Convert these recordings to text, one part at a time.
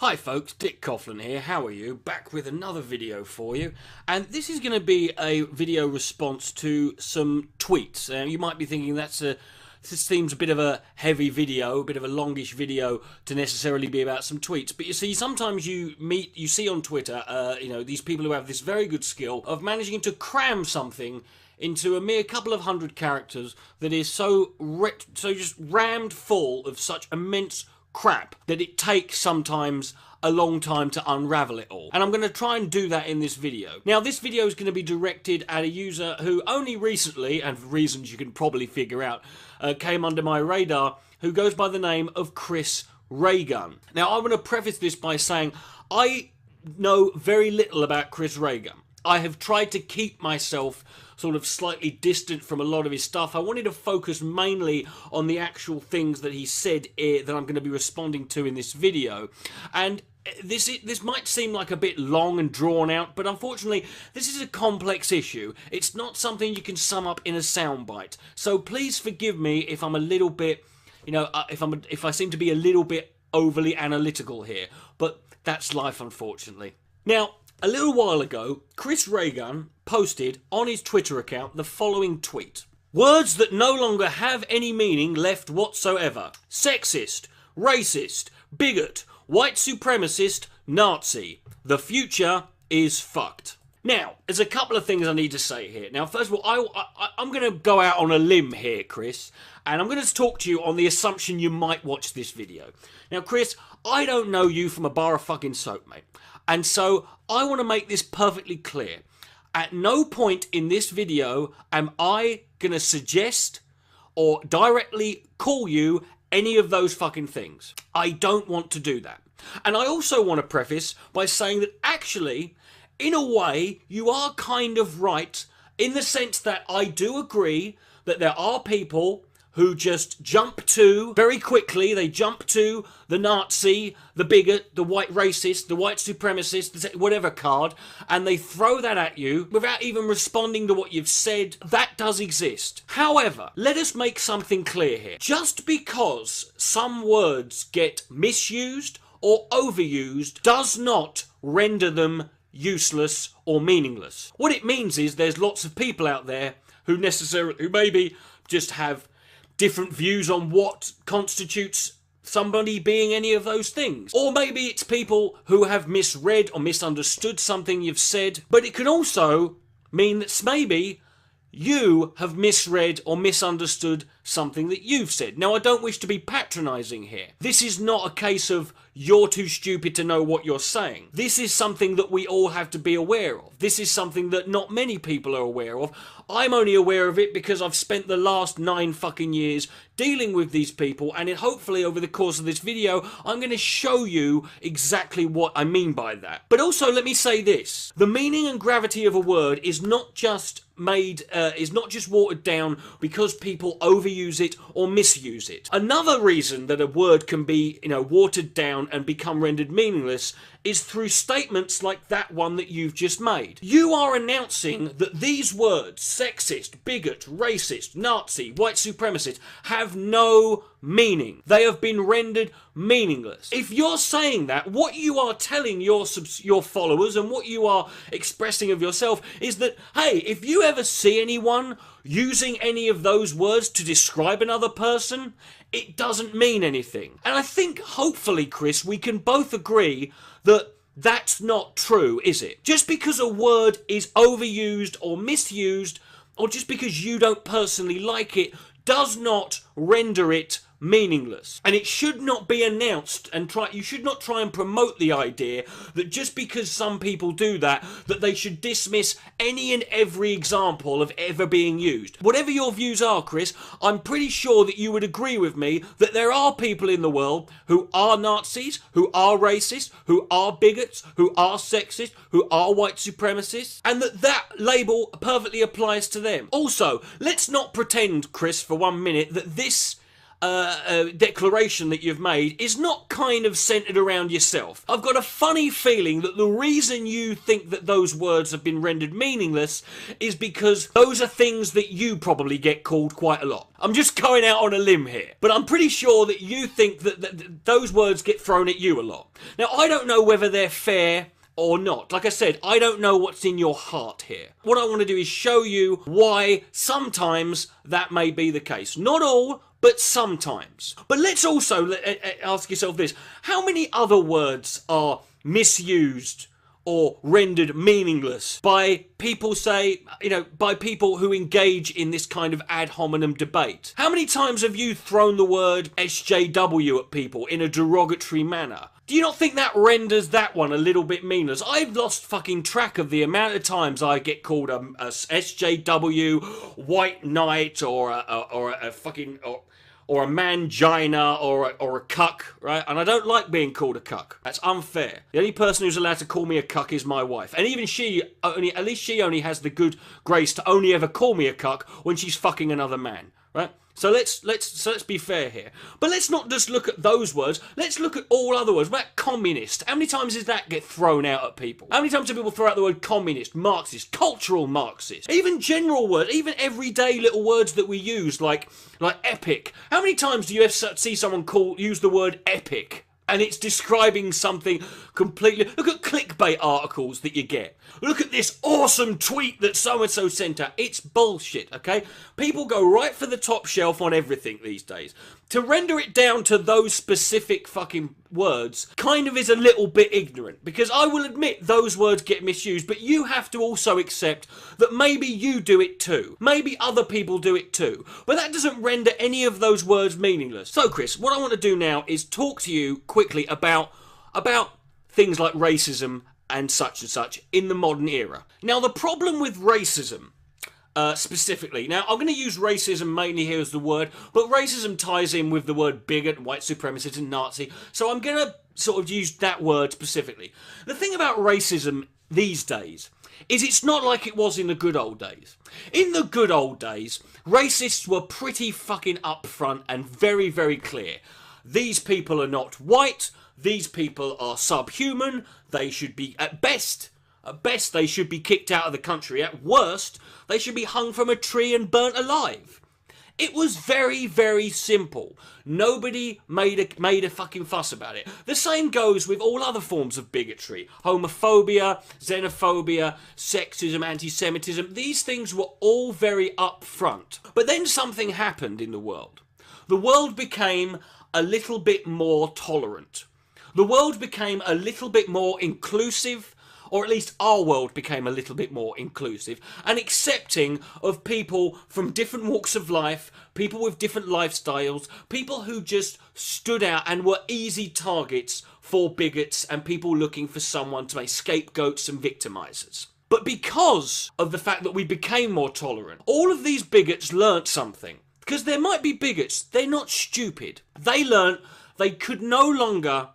Hi folks, Dick Coughlin here, how are you? Back with another video for you, and this is going to be a video response to some tweets. You might be thinking this seems a bit of a heavy video, a bit of a longish video to necessarily be about some tweets. But you see, sometimes you see on Twitter, these people who have this very good skill of managing to cram something into a mere couple of hundred characters that is so just rammed full of such immense crap that it takes sometimes a long time to unravel it all. And I'm going to try and do that in this video. Now, this video is going to be directed at a user who only recently, and for reasons you can probably figure out, came under my radar, who goes by the name of Chris Ray Gun. Now, I want to preface this by saying I know very little about Chris Ray Gun. I have tried to keep myself sort of slightly distant from a lot of his stuff. I wanted to focus mainly on the actual things that he said that I'm going to be responding to in this video. And this might seem like a bit long and drawn out, but unfortunately, this is a complex issue. It's not something you can sum up in a soundbite. So please forgive me if I'm a little bit, if I seem to be a little bit overly analytical here. But that's life, unfortunately. Now, a little while ago, Chris Ray Gun posted on his Twitter account the following tweet. Words that no longer have any meaning left whatsoever. Sexist, racist, bigot, white supremacist, Nazi. The future is fucked. Now, there's a couple of things I need to say here. Now, first of all, I'm going to go out on a limb here, Chris, and I'm going to talk to you on the assumption you might watch this video. Now, Chris, I don't know you from a bar of fucking soap, mate. And so, I want to make this perfectly clear. At no point in this video am I going to suggest or directly call you any of those fucking things. I don't want to do that. And I also want to preface by saying that actually, in a way, you are kind of right in the sense that I do agree that there are people who just jump to, very quickly, they jump to the Nazi, the bigot, the white racist, the white supremacist, whatever card, and they throw that at you without even responding to what you've said. That does exist. However, let us make something clear here. Just because some words get misused or overused does not render them useless or meaningless. What it means is there's lots of people out there who maybe just have different views on what constitutes somebody being any of those things. Or maybe it's people who have misread or misunderstood something you've said, but it can also mean that maybe you have misread or misunderstood something that you've said. Now, I don't wish to be patronising here. This is not a case of you're too stupid to know what you're saying. This is something that we all have to be aware of. This is something that not many people are aware of. I'm only aware of it because I've spent the last 9 fucking years dealing with these people, and hopefully over the course of this video, I'm going to show you exactly what I mean by that. But also, let me say this. The meaning and gravity of a word is not just watered down because people overuse it or misuse it. Another reason that a word can be, watered down and become rendered meaningless is through statements like that one that you've just made. You are announcing that these words, sexist, bigot, racist, Nazi, white supremacist, have no meaning. They have been rendered meaningless. If you're saying that, what you are telling your followers and what you are expressing of yourself is that, hey, if you ever see anyone using any of those words to describe another person, it doesn't mean anything. And I think, hopefully, Chris, we can both agree that that's not true, is it? Just because a word is overused or misused, or just because you don't personally like it, does not render it meaningless. And it should not be announced and you should not try and promote the idea that just because some people do that they should dismiss any and every example of ever being used. Whatever your views are, Chris, I'm pretty sure that you would agree with me that there are people in the world who are Nazis, who are racist, who are bigots, who are sexist, who are white supremacists, and that label perfectly applies to them. Also, let's not pretend, Chris, for 1 minute that this declaration that you've made is not kind of centered around yourself. I've got a funny feeling that the reason you think that those words have been rendered meaningless is because those are things that you probably get called quite a lot. I'm just going out on a limb here, but I'm pretty sure that you think that those words get thrown at you a lot. Now, I don't know whether they're fair or not. Like I said, I don't know what's in your heart here. What I want to do is show you why sometimes that may be the case. Not all, but sometimes. But let's also ask yourself this. How many other words are misused or rendered meaningless by people, by people who engage in this kind of ad hominem debate? How many times have you thrown the word SJW at people in a derogatory manner? Do you not think that renders that one a little bit meaningless? I've lost fucking track of the amount of times I get called a SJW, white knight, or a fucking... or a mangina, or a cuck, right? And I don't like being called a cuck. That's unfair. The only person who's allowed to call me a cuck is my wife. And even at least she only has the good grace to only ever call me a cuck when she's fucking another man, right? So let's be fair here. But let's not just look at those words. Let's look at all other words. What about communist? How many times does that get thrown out at people? How many times do people throw out the word communist, Marxist, cultural Marxist? Even general words, even everyday little words that we use, like epic. How many times do you see someone use the word epic? And it's describing something completely... Look at clickbait articles that you get. Look at this awesome tweet that so-and-so sent out. It's bullshit, okay? People go right for the top shelf on everything these days. To render it down to those specific fucking words kind of is a little bit ignorant. Because I will admit those words get misused, but you have to also accept that maybe you do it too. Maybe other people do it too. But that doesn't render any of those words meaningless. So, Chris, what I want to do now is talk to you quickly about things like racism and such in the modern era. Now, the problem with racism, specifically, now I'm going to use racism mainly here as the word, but racism ties in with the word bigot, white supremacist and Nazi, so I'm going to sort of use that word specifically. The thing about racism these days is it's not like it was in the good old days. In the good old days, racists were pretty fucking upfront and very, very clear. These people are not white. These people are subhuman. They should be, at best, they should be kicked out of the country. At worst, they should be hung from a tree and burnt alive. It was very, very simple. Nobody made a fucking fuss about it. The same goes with all other forms of bigotry. Homophobia, xenophobia, sexism, anti-Semitism. These things were all very upfront. But then something happened in the world. The world became a little bit more tolerant. The world became a little bit more inclusive, or at least our world became a little bit more inclusive and accepting of people from different walks of life, people with different lifestyles, people who just stood out and were easy targets for bigots and people looking for someone to make scapegoats and victimizers. But because of the fact that we became more tolerant, all of these bigots learnt something. Because there might be bigots, they're not stupid. They learnt they could no longer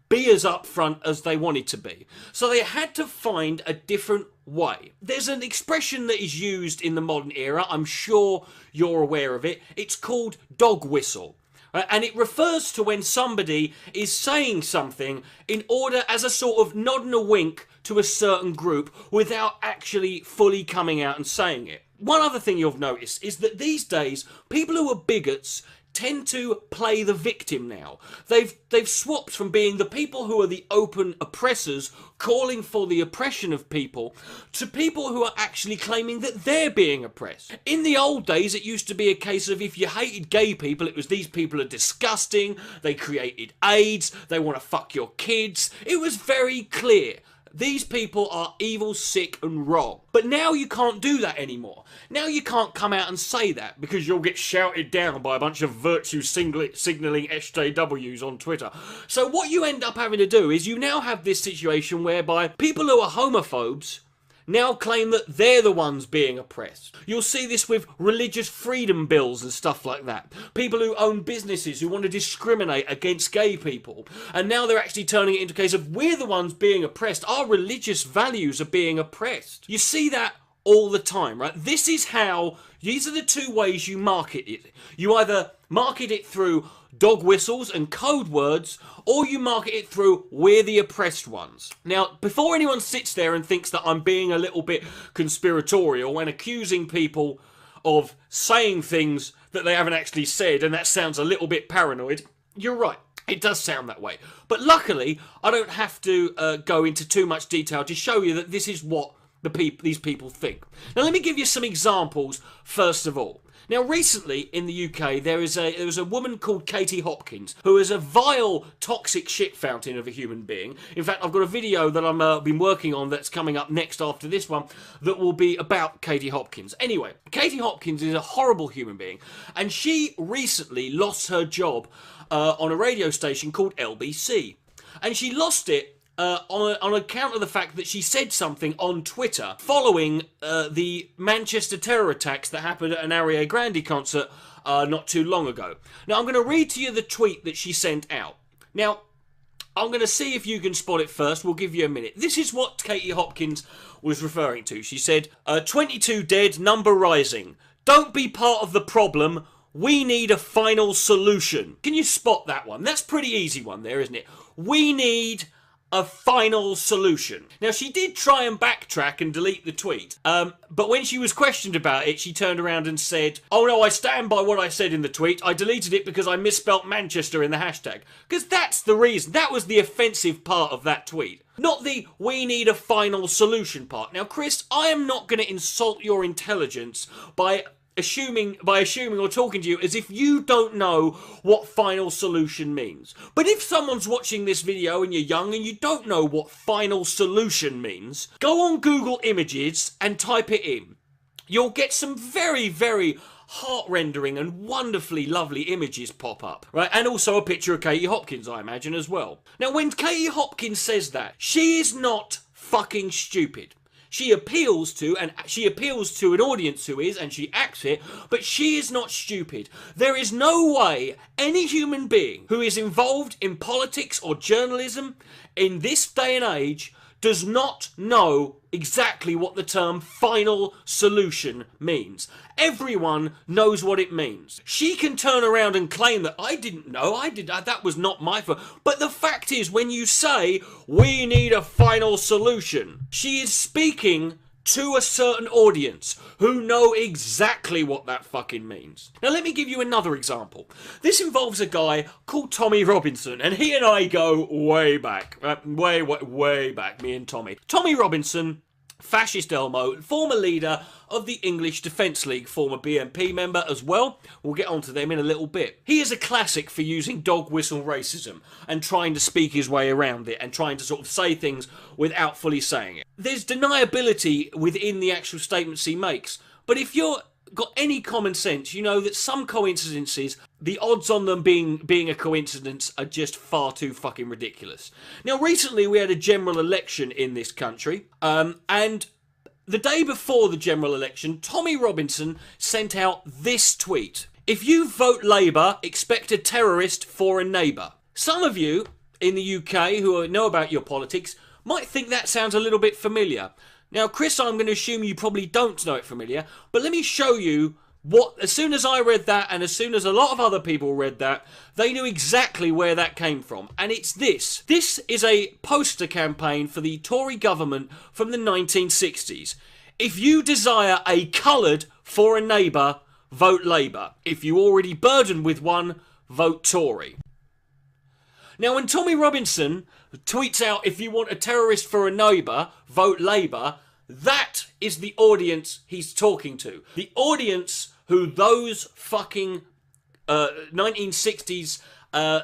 be as upfront as they wanted to be. So they had to find a different way. There's an expression that is used in the modern era, I'm sure you're aware of it. It's called dog whistle. And it refers to when somebody is saying something in order as a sort of nod and a wink to a certain group without actually fully coming out and saying it. One other thing you've noticed is that these days, people who are bigots tend to play the victim now. They've swapped from being the people who are the open oppressors, calling for the oppression of people, to people who are actually claiming that they're being oppressed. In the old days, it used to be a case of if you hated gay people, it was these people are disgusting, they created AIDS, they want to fuck your kids. It was very clear. These people are evil, sick and wrong. But now you can't do that anymore. Now you can't come out and say that because you'll get shouted down by a bunch of virtue signalling SJWs on Twitter. So what you end up having to do is you now have this situation whereby people who are homophobes now claim that they're the ones being oppressed. You'll see this with religious freedom bills and stuff like that. People who own businesses who want to discriminate against gay people. And now they're actually turning it into a case of we're the ones being oppressed. Our religious values are being oppressed. You see that all the time, right? These are the two ways you market it. You either market it through dog whistles and code words, or you market it through "we're the oppressed ones." Now, before anyone sits there and thinks that I'm being a little bit conspiratorial and accusing people of saying things that they haven't actually said, and that sounds a little bit paranoid, you're right. It does sound that way. But luckily, I don't have to go into too much detail to show you that this is what these people think. Now, let me give you some examples, first of all. Now, recently in the UK, there was a woman called Katie Hopkins, who is a vile, toxic shit fountain of a human being. In fact, I've got a video that I've been working on that's coming up next after this one that will be about Katie Hopkins. Anyway, Katie Hopkins is a horrible human being, and she recently lost her job on a radio station called LBC. And she lost it on account of the fact that she said something on Twitter following the Manchester terror attacks that happened at an Ariana Grande concert not too long ago. Now, I'm going to read to you the tweet that she sent out. Now, I'm going to see if you can spot it first. We'll give you a minute. This is what Katie Hopkins was referring to. She said, 22 dead, number rising. Don't be part of the problem. We need a final solution. Can you spot that one? That's a pretty easy one there, isn't it? We need a final solution. Now, she did try and backtrack and delete the tweet, but when she was questioned about it, she turned around and said, "Oh no, I stand by what I said in the tweet. I deleted it because I misspelt Manchester in the hashtag." Because that's the reason. That was the offensive part of that tweet. Not the "we need a final solution" part. Now, Chris, I am not going to insult your intelligence by assuming or talking to you as if you don't know what final solution means. But if someone's watching this video and you're young and you don't know what final solution means, go on Google Images and type it in. You'll get some very, very heart-rendering and wonderfully lovely images pop up, right? And also a picture of Katie Hopkins, I imagine, as well. Now, when Katie Hopkins says that, she is not fucking stupid. She appeals to an audience who is, and she acts it, but she is not stupid. There is no way any human being who is involved in politics or journalism in this day and age does not know exactly what the term final solution means. Everyone knows what it means. She can turn around and claim that I didn't know, that was not my fault. But the fact is, when you say we need a final solution, she is speaking to a certain audience who know exactly what that fucking means. Now, let me give you another example. This involves a guy called Tommy Robinson, and he and I go way back. Way back, me and Tommy. Tommy Robinson, Fascist Elmo, former leader of the English Defence League, former BNP member as well. We'll get onto them in a little bit. He is a classic for using dog whistle racism and trying to speak his way around it and trying to sort of say things without fully saying it. There's deniability within the actual statements he makes, but if you're got any common sense, you know that some coincidences, the odds on them being a coincidence are just far too fucking ridiculous. Now, recently we had a general election in this country, and the day before the general election, Tommy Robinson sent out this tweet. "If you vote Labour, expect a terrorist for a neighbour." Some of you in the UK who know about your politics might think that sounds a little bit familiar. Now, Chris, I'm going to assume you probably don't know it familiar, but let me show you what, as soon as I read that, and as soon as a lot of other people read that, they knew exactly where that came from. And it's this. This is a poster campaign for the Tory government from the 1960s. "If you desire a coloured for a neighbour, vote Labour. If you already burdened with one, vote Tory." Now, when Tommy Robinson tweets out, "If you want a terrorist for a neighbour, vote Labour," that is the audience he's talking to. The audience who those fucking 1960s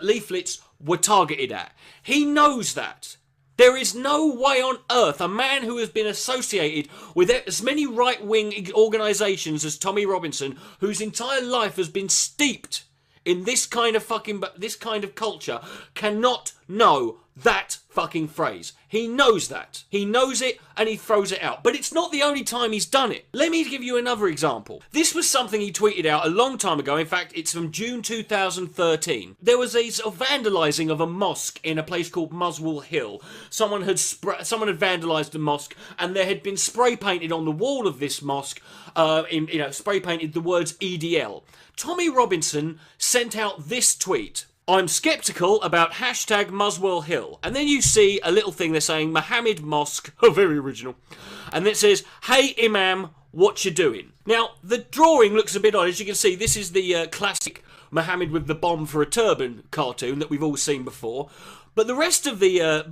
leaflets were targeted at. He knows that. There is no way on earth a man who has been associated with as many right-wing organisations as Tommy Robinson, whose entire life has been steeped in this kind of culture, cannot know that fucking phrase. He knows that. He knows it and he throws it out. But it's not the only time he's done it. Let me give you another example. This was something he tweeted out a long time ago. In fact, it's from June 2013. There was a sort of vandalising of a mosque in a place called Muswell Hill. Someone had vandalised the mosque, and there had been spray painted on the wall of this mosque, spray painted the words EDL. Tommy Robinson sent out this tweet. I'm sceptical about hashtag Muswell Hill. And then you see a little thing they're saying, Mohammed Mosque, oh, very original. And it says, hey Imam, what you doing? Now, the drawing looks a bit odd. As you can see, this is the classic Mohammed with the bomb for a turban cartoon that we've all seen before. But the rest of the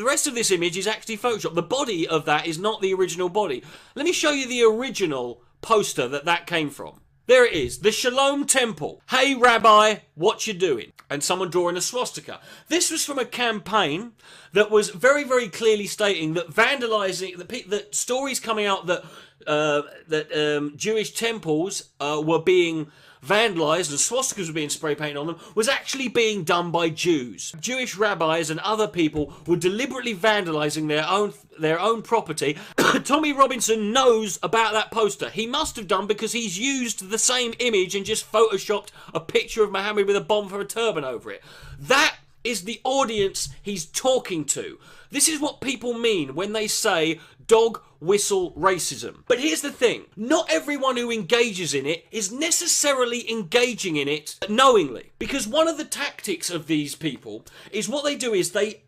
rest of this image is actually Photoshop. The body of that is not the original body. Let me show you the original poster that came from. There it is, the Shalom Temple. Hey Rabbi, what you doing? And someone drawing a swastika. This was from a campaign that was very, very clearly stating that vandalising, that stories coming out that Jewish temples were being vandalised and swastikas were being spray painted on them was actually being done by Jews. Jewish rabbis and other people were deliberately vandalising their own property. Tommy Robinson knows about that poster. He must have done, because he's used the same image and just photoshopped a picture of Muhammad with a bomb for a turban over it. That is the audience he's talking to. This is what people mean when they say dog whistle racism. But here's the thing. Not everyone who engages in it is necessarily engaging in it knowingly. Because one of the tactics of these people is what they do is they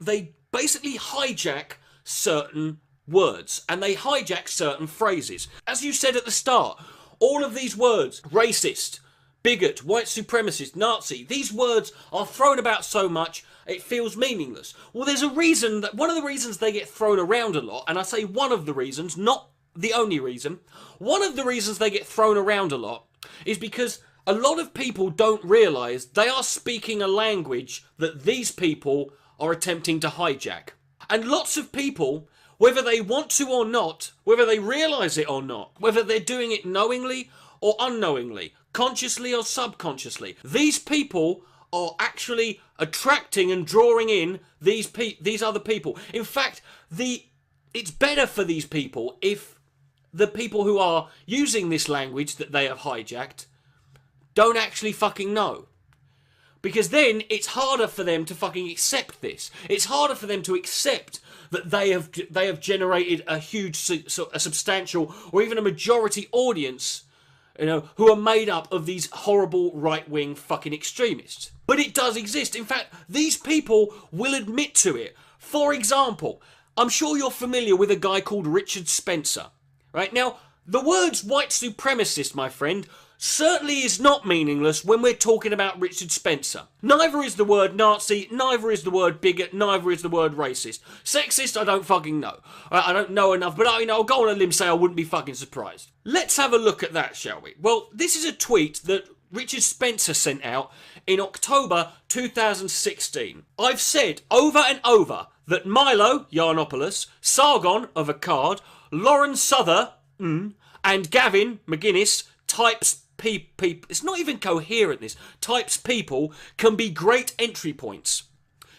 basically hijack certain words and they hijack certain phrases. As you said at the start, all of these words, racist, bigot, white supremacist, Nazi, these words are thrown about so much it feels meaningless. Well, there's a reason that one of the reasons they get thrown around a lot, and I say one of the reasons, not the only reason, one of the reasons they get thrown around a lot is because a lot of people don't realise they are speaking a language that these people are attempting to hijack. And lots of people, whether they want to or not, whether they realise it or not, whether they're doing it knowingly or unknowingly, consciously or subconsciously, these people are actually attracting and drawing in these other people. In fact, it's better for these people if the people who are using this language that they have hijacked don't actually fucking know. Because then it's harder for them to fucking accept this. It's harder for them to accept that they have generated a huge, a substantial, or even a majority audience, you know, who are made up of these horrible right-wing fucking extremists. But it does exist. In fact, these people will admit to it. For example, I'm sure you're familiar with a guy called Richard Spencer. Right? Now, the words white supremacist, my friend, certainly is not meaningless when we're talking about Richard Spencer. Neither is the word Nazi, neither is the word bigot, neither is the word racist. Sexist, I don't fucking know. I don't know enough, but I'll go on a limb and say I wouldn't be fucking surprised. Let's have a look at that, shall we? Well, this is a tweet that Richard Spencer sent out in October 2016. I've said over and over that Milo Yiannopoulos, Sargon of Akkad, Lauren Souther, and Gavin McGuinness types people, it's not even coherent this, types people can be great entry points.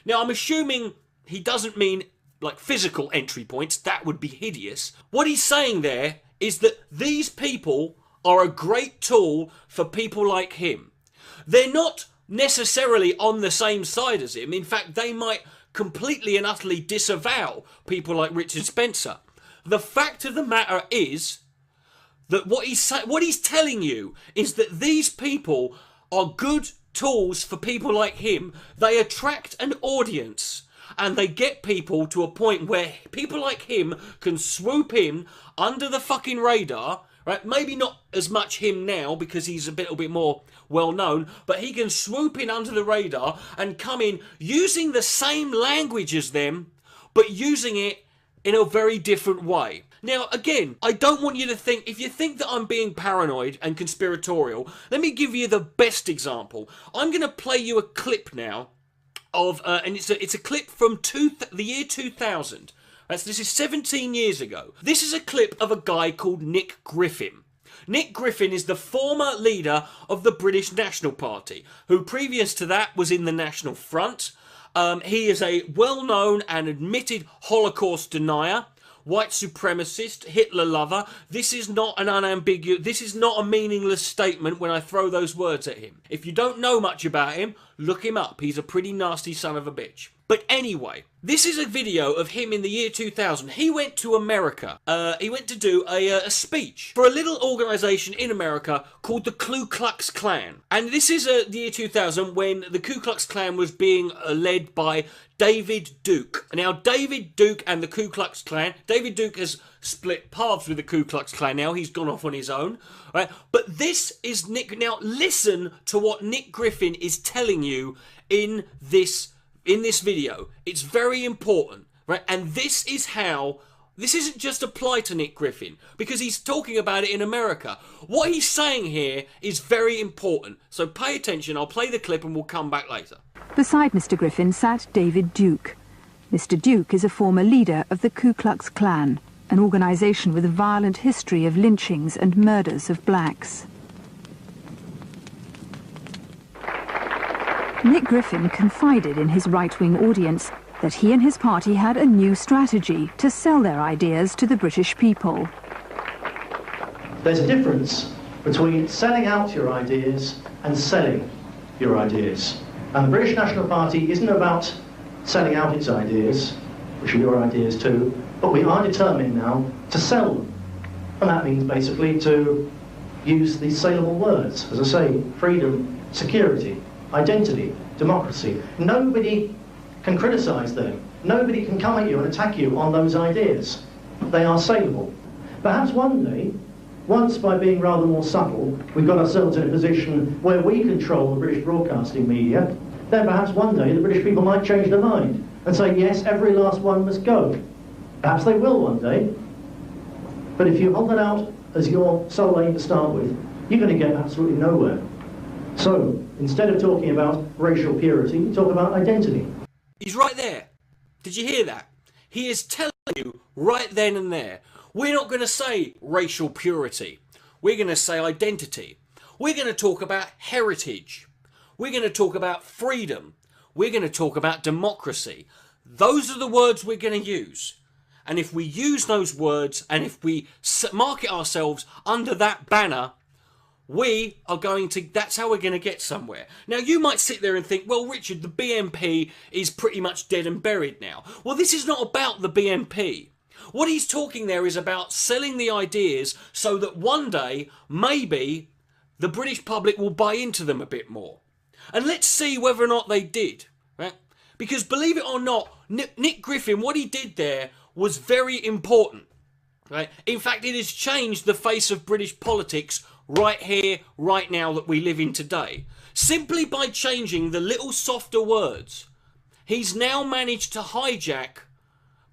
Now I'm assuming he doesn't mean like physical entry points, that would be hideous. What he's saying there is that these people are a great tool for people like him. They're not necessarily on the same side as him. In fact, they might completely and utterly disavow people like Richard Spencer. The fact of the matter is that what he's telling you is that these people are good tools for people like him. They attract an audience and they get people to a point where people like him can swoop in under the fucking radar, right? Maybe not as much him now because he's a little bit more well known, but he can swoop in under the radar and come in using the same language as them, but using it in a very different way. Now, again, I don't want you to think, if you think that I'm being paranoid and conspiratorial, let me give you the best example. I'm going to play you a clip now of, and it's a clip from the year 2000. This is 17 years ago. This is a clip of a guy called Nick Griffin. Nick Griffin is the former leader of the British National Party, who previous to that was in the National Front, He is a well-known and admitted Holocaust denier, white supremacist, Hitler lover. This is not an unambiguous, this is not a meaningless statement when I throw those words at him. If you don't know much about him, look him up. He's a pretty nasty son of a bitch. But anyway, this is a video of him in the year 2000. He went to America. He went to do a speech for a little organisation in America called the Ku Klux Klan. And this is the year 2000 when the Ku Klux Klan was being led by David Duke. Now, David Duke and the Ku Klux Klan, David Duke has split paths with the Ku Klux Klan now. He's gone off on his own. Right? But this is Nick. Now, listen to what Nick Griffin is telling you in this video. It's very important, right? And this is how, this isn't just applied to Nick Griffin, because he's talking about it in America. What he's saying here is very important. So pay attention. I'll play the clip and we'll come back later. Beside Mr. Griffin sat David Duke. Mr. Duke is a former leader of the Ku Klux Klan, an organisation with a violent history of lynchings and murders of blacks. Nick Griffin confided in his right-wing audience that he and his party had a new strategy to sell their ideas to the British people. There's a difference between selling out your ideas and selling your ideas. And the British National Party isn't about selling out its ideas, which are your ideas too, but we are determined now to sell them. And that means basically to use these saleable words, as I say, freedom, security, identity, democracy. Nobody can criticise them. Nobody can come at you and attack you on those ideas. They are saleable. Perhaps one day, once by being rather more subtle, we've got ourselves in a position where we control the British broadcasting media, then perhaps one day the British people might change their mind and say, yes, every last one must go. Perhaps they will one day. But if you hold that out as your sole aim to start with, you're going to get absolutely nowhere. So, instead of talking about racial purity, you talk about identity. He's right there. Did you hear that? He is telling you right then and there, we're not going to say racial purity. We're going to say identity. We're going to talk about heritage. We're going to talk about freedom. We're going to talk about democracy. Those are the words we're going to use. And if we use those words, and if we market ourselves under that banner, we are going to, that's how we're going to get somewhere. Now, you might sit there and think, well, Richard, the BNP is pretty much dead and buried now. Well, this is not about the BNP. What he's talking there is about selling the ideas so that one day, maybe, the British public will buy into them a bit more. And let's see whether or not they did. Right? Because believe it or not, Nick Griffin, what he did there was very important. Right? In fact, it has changed the face of British politics right here, right now that we live in today. Simply by changing the little softer words, he's now managed to hijack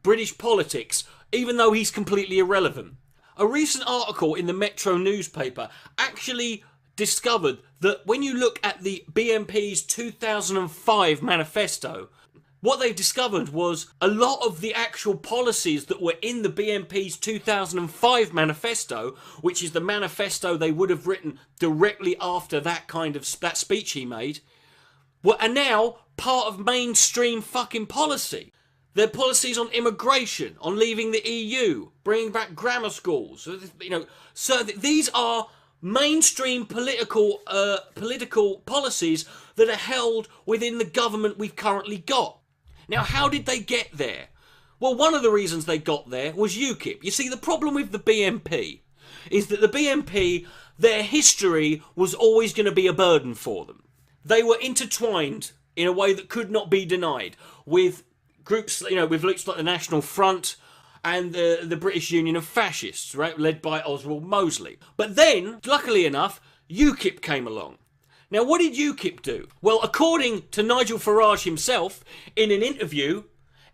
British politics, even though he's completely irrelevant. A recent article in the Metro newspaper actually discovered that when you look at the BNP's 2005 manifesto, what they've discovered was a lot of the actual policies that were in the BNP's 2005 manifesto, which is the manifesto they would have written directly after that speech he made, are now part of mainstream fucking policy. Their policies on immigration, on leaving the EU, bringing back grammar schools, so these are mainstream political policies that are held within the government we've currently got. Now, how did they get there? Well, one of the reasons they got there was UKIP. You see, the problem with the BNP is that the BNP, their history was always going to be a burden for them. They were intertwined in a way that could not be denied with groups, with groups like the National Front and the British Union of Fascists, right, led by Oswald Mosley. But then, luckily enough, UKIP came along. Now, what did UKIP do? Well, according to Nigel Farage himself, in an interview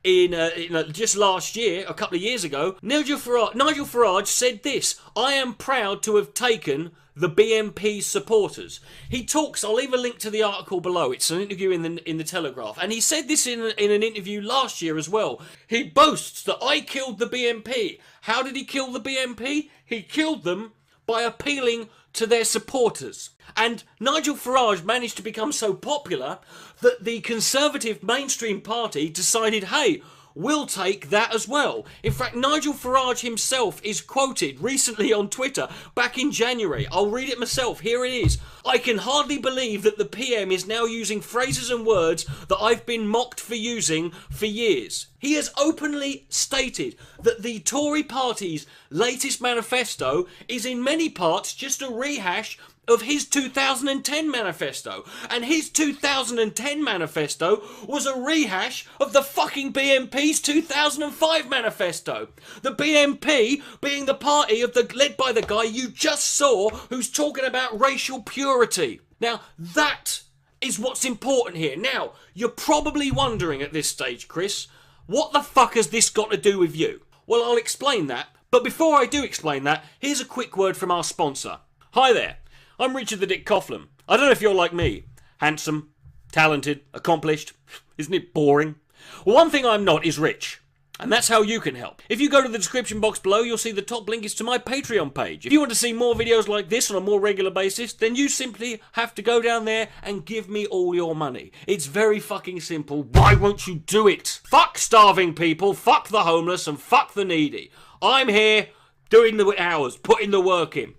just last year, a couple of years ago, Nigel Farage said this: "I am proud to have taken the BNP's supporters." He talks, I'll leave a link to the article below, it's an interview in the Telegraph, and he said this in an interview last year as well. He boasts that I killed the BNP. How did he kill the BNP? He killed them by appealing to their supporters. And Nigel Farage managed to become so popular that the Conservative mainstream party decided, hey, we'll take that as well. In fact, Nigel Farage himself is quoted recently on Twitter back in January. I'll read it myself. Here it is. I can hardly believe that the PM is now using phrases and words that I've been mocked for using for years. He has openly stated that the Tory party's latest manifesto is in many parts just a rehash of his 2010 manifesto. And his 2010 manifesto was a rehash of the fucking BNP's 2005 manifesto. The BNP being the party led by the guy you just saw who's talking about racial purity. Now, that is what's important here. Now, you're probably wondering at this stage, Chris, what the fuck has this got to do with you? Well, I'll explain that. But before I do explain that, here's a quick word from our sponsor. Hi there. I'm Richard the Dick Coughlin. I don't know if you're like me. Handsome, talented, accomplished. Isn't it boring? Well, one thing I'm not is rich. And that's how you can help. If you go to the description box below, you'll see the top link is to my Patreon page. If you want to see more videos like this on a more regular basis, then you simply have to go down there and give me all your money. It's very fucking simple. Why won't you do it? Fuck starving people, fuck the homeless, and fuck the needy. I'm here doing the hours, putting the work in.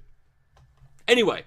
Anyway,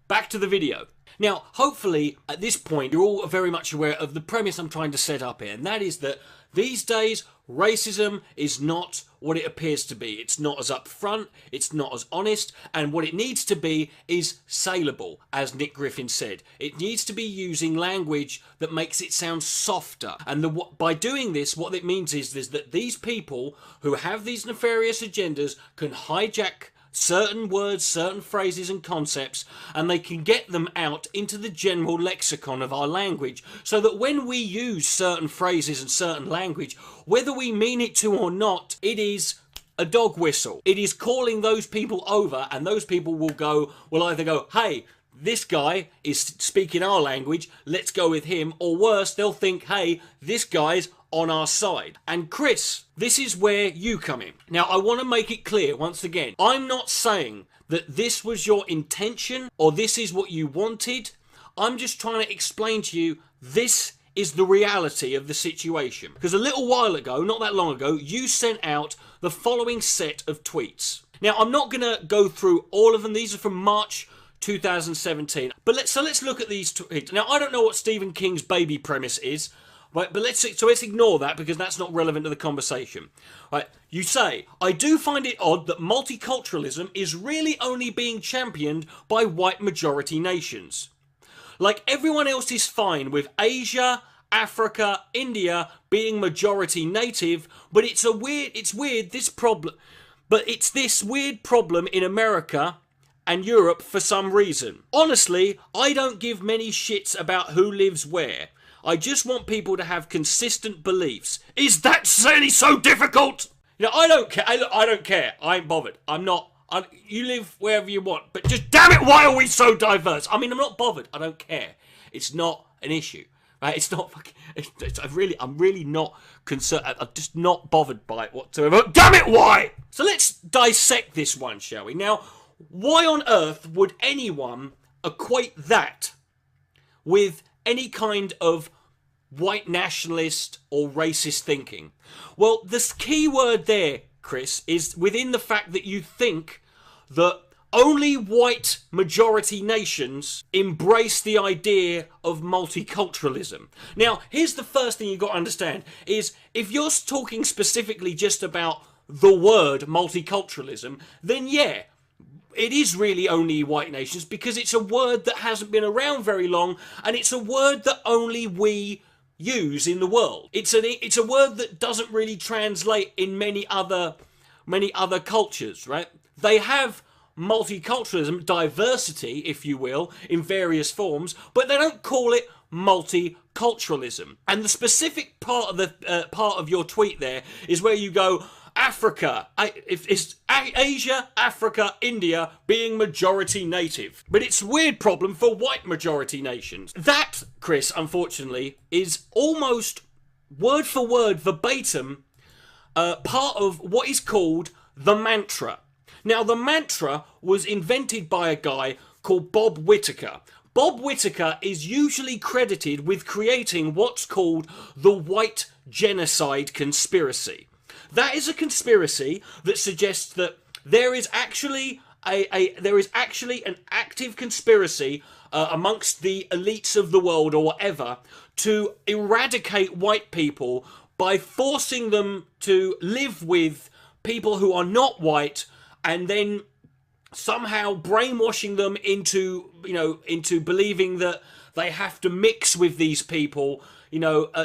back to the video. Now, hopefully, at this point, you're all very much aware of the premise I'm trying to set up here, and that is that these days, racism is not what it appears to be. It's not as upfront, it's not as honest, and what it needs to be is saleable, as Nick Griffin said. It needs to be using language that makes it sound softer. And by doing this, what it means is that these people who have these nefarious agendas can hijack certain words, certain phrases and concepts, and they can get them out into the general lexicon of our language, so that when we use certain phrases and certain language, whether we mean it to or not, it is a dog whistle. It is calling those people over, and those people will either go, hey, this guy is speaking our language, let's go with him, or worse, they'll think, hey, this guy's on our side. And Chris, this is where you come in. Now, I want to make it clear once again, I'm not saying that this was your intention or this is what you wanted. I'm just trying to explain to you this is the reality of the situation. Because a little while ago, not that long ago, you sent out the following set of tweets. Now, I'm not going to go through all of them. These are from March 2017. But let's look at these tweets. Now, I don't know what Stephen King's baby premise is. Right, but let's ignore that because that's not relevant to the conversation. Right, you say, I do find it odd that multiculturalism is really only being championed by white majority nations. Like everyone else is fine with Asia, Africa, India being majority native, but it's this weird problem in America and Europe for some reason. Honestly, I don't give many shits about who lives where. I just want people to have consistent beliefs. Is that really so difficult? You know, I don't care. I don't care. I ain't bothered. You live wherever you want. But just damn it, why are we so diverse? I mean, I'm not bothered. I don't care. It's not an issue. Right? It's not fucking... I'm really not concerned. I'm just not bothered by it whatsoever. Damn it, why? So let's dissect this one, shall we? Now, why on earth would anyone equate that with any kind of white nationalist or racist thinking? Well, the key word there, Chris, is within the fact that you think that only white majority nations embrace the idea of multiculturalism. Now, here's the first thing you've got to understand, is if you're talking specifically just about the word multiculturalism, then yeah, it is really only white nations because it's a word that hasn't been around very long and it's a word that only we use in the world. It's a word that doesn't really translate in many other cultures, right? They have multiculturalism, diversity, if you will, in various forms, but they don't call it multiculturalism. And the specific part of your tweet there is where you go, Africa, it's Asia, Africa, India being majority native. But it's a weird problem for white majority nations. That, Chris, unfortunately, is almost word for word, verbatim, part of what is called the mantra. Now, the mantra was invented by a guy called Bob Whittaker. Bob Whittaker is usually credited with creating what's called the white genocide conspiracy. That is a conspiracy that suggests that there is actually an active conspiracy amongst the elites of the world or whatever to eradicate white people by forcing them to live with people who are not white, and then somehow brainwashing them into believing that they have to mix with these people.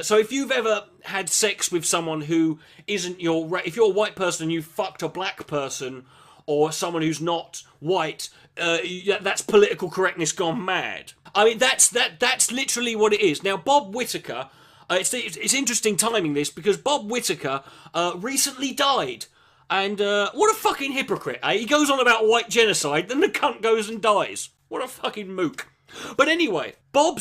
So if you've ever had sex with someone who isn't if you're a white person and you fucked a black person or someone who's not white, that's political correctness gone mad. I mean, that's literally what it is. Now, Bob Whittaker, it's interesting timing this, because Bob Whittaker recently died. And what a fucking hypocrite, eh? He goes on about white genocide, then the cunt goes and dies. What a fucking mook. But anyway, Bob